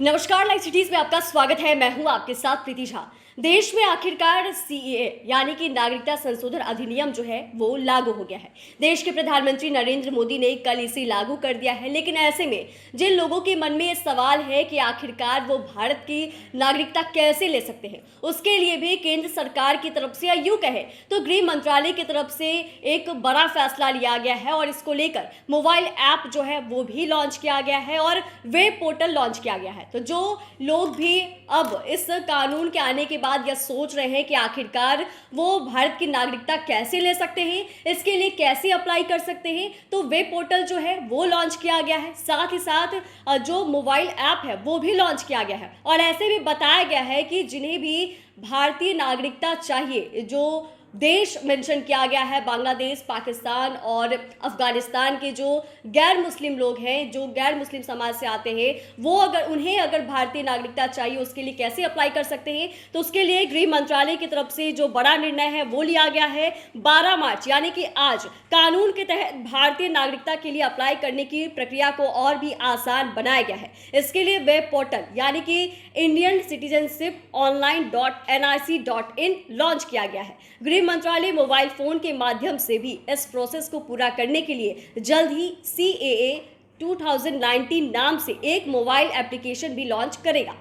नमस्कार, live cities में आपका स्वागत है। मैं हूं आपके साथ प्रीति झा। देश में आखिरकार सीएए यानी कि नागरिकता संशोधन अधिनियम जो है वो लागू हो गया है। देश के प्रधानमंत्री नरेंद्र मोदी ने कल इसे लागू कर दिया है, लेकिन ऐसे में जिन लोगों के मन में ये सवाल है कि आखिरकार वो भारत की नागरिकता कैसे ले सकते हैं, उसके लिए भी केंद्र सरकार की तरफ से या यूं कहे तो गृह मंत्रालय की तरफ से एक बड़ा फैसला लिया गया है और इसको लेकर मोबाइल ऐप जो है वो भी लॉन्च किया गया है और वेब पोर्टल लॉन्च किया गया है। तो जो लोग भी अब इस कानून के आने के बाद यह सोच रहे हैं कि आखिरकार वो भारत की नागरिकता कैसे ले सकते हैं, इसके लिए कैसे अप्लाई कर सकते हैं, तो वेब पोर्टल जो है वो लॉन्च किया गया है। साथ ही साथ जो मोबाइल ऐप है वो भी लॉन्च किया गया है और ऐसे भी बताया गया है कि जिन्हें भी भारतीय नागरिकता चाहिए, जो देश मेंशन किया गया है बांग्लादेश, पाकिस्तान और अफगानिस्तान के जो गैर मुस्लिम लोग हैं, जो गैर मुस्लिम समाज से आते हैं, वो अगर भारतीय नागरिकता चाहिए उसके लिए कैसे अप्लाई कर सकते हैं, तो उसके लिए गृह मंत्रालय की तरफ से जो बड़ा निर्णय है वो लिया गया है। 12 मार्च यानी कि आज कानून के तहत भारतीय नागरिकता के लिए अप्लाई करने की प्रक्रिया को और भी आसान बनाया गया है। इसके लिए वेब पोर्टल यानी कि इंडियन सिटीजनशिप online.nic.in लॉन्च किया गया है। गृह मंत्रालय मोबाइल फोन के माध्यम से भी इस प्रोसेस को पूरा करने के लिए जल्द ही CAA 2019 नाम से एक मोबाइल एप्लीकेशन भी लॉन्च करेगा।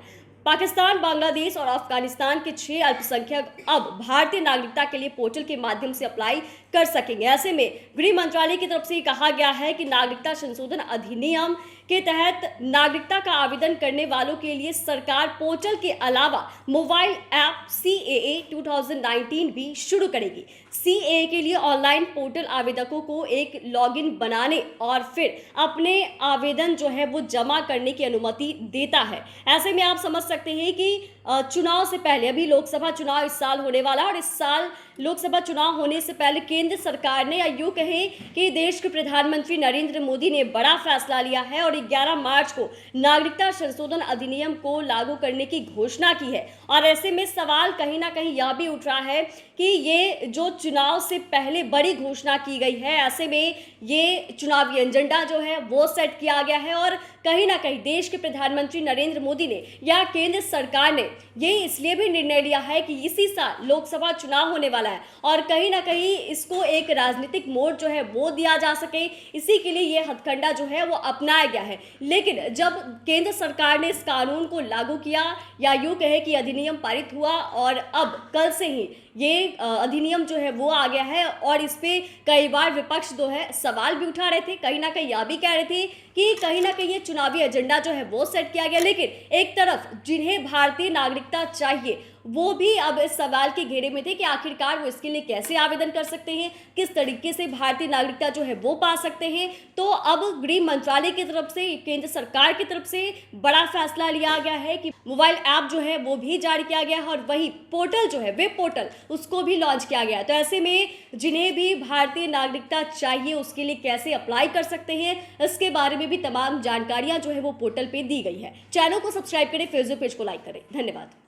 पाकिस्तान, बांग्लादेश और अफगानिस्तान के 6 अल्पसंख्यक अब भारतीय नागरिकता के लिए पोर्टल के माध्यम से अप्लाई कर सकेंगे। ऐसे में गृह मंत्रालय की तरफ से कहा गया है कि नागरिकता संशोधन अधिनियम के तहत नागरिकता का आवेदन करने वालों के लिए सरकार पोर्टल के अलावा मोबाइल ऐप CAA 2019 भी शुरू करेगी। CAA के लिए ऑनलाइन पोर्टल आवेदकों को एक लॉगिन बनाने और फिर अपने आवेदन जो है वो जमा करने की अनुमति देता है। ऐसे में आप समझ सकते हैं कि चुनाव से पहले, अभी लोकसभा चुनाव इस साल होने वाला है और इस साल लोकसभा चुनाव होने से पहले केंद्र सरकार ने, या यूं कहें कि देश के प्रधानमंत्री नरेंद्र मोदी ने बड़ा फैसला लिया है और 11 मार्च को नागरिकता संशोधन अधिनियम को लागू करने की घोषणा की है। और ऐसे में सवाल कहीं ना कहीं यह भी उठ रहा है कि ये जो चुनाव से पहले बड़ी घोषणा की गई है, ऐसे में ये चुनावी एजेंडा जो है वो सेट किया गया है और कहीं ना कहीं देश के प्रधानमंत्री नरेंद्र मोदी ने या केंद्र सरकार ने ये इसलिए भी निर्णय लिया है कि इसी साल लोकसभा चुनाव होने वाला है और कहीं ना कहीं इसको एक राजनीतिक मोड़ जो है वो दिया जा सके, इसी के लिए ये हथकंडा जो है वो अपनाया गया है। लेकिन जब केंद्र सरकार ने इस कानून को लागू किया, या यूं कहे कि अधिनियम पारित हुआ और अब कल से ही ये अधिनियम जो है वो आ गया है और इस पे कई बार विपक्ष जो है सवाल भी उठा रहे थे, कहीं ना कहीं यह भी कह रहे थे कि कहीं ना कहीं ये चुनावी एजेंडा जो है वो सेट किया गया। लेकिन एक तरफ जिन्हें भारतीय नागरिकता चाहिए वो भी अब इस सवाल के घेरे में थे कि आखिरकार वो इसके लिए कैसे आवेदन कर सकते हैं, किस तरीके से भारतीय नागरिकता जो है वो पा सकते हैं। तो अब गृह मंत्रालय की तरफ से, केंद्र सरकार की तरफ से बड़ा फैसला लिया गया है कि मोबाइल ऐप जो है वो भी जारी किया गया है और वही पोर्टल जो है, वेब पोर्टल, उसको भी लॉन्च किया गया है। तो ऐसे में जिन्हें भी भारतीय नागरिकता चाहिए उसके लिए कैसे अप्लाई कर सकते हैं, इसके बारे में भी तमाम जानकारियां जो है वो पोर्टल पे दी गई है। चैनल को सब्सक्राइब करें, फेसबुक पेज को लाइक करें। धन्यवाद।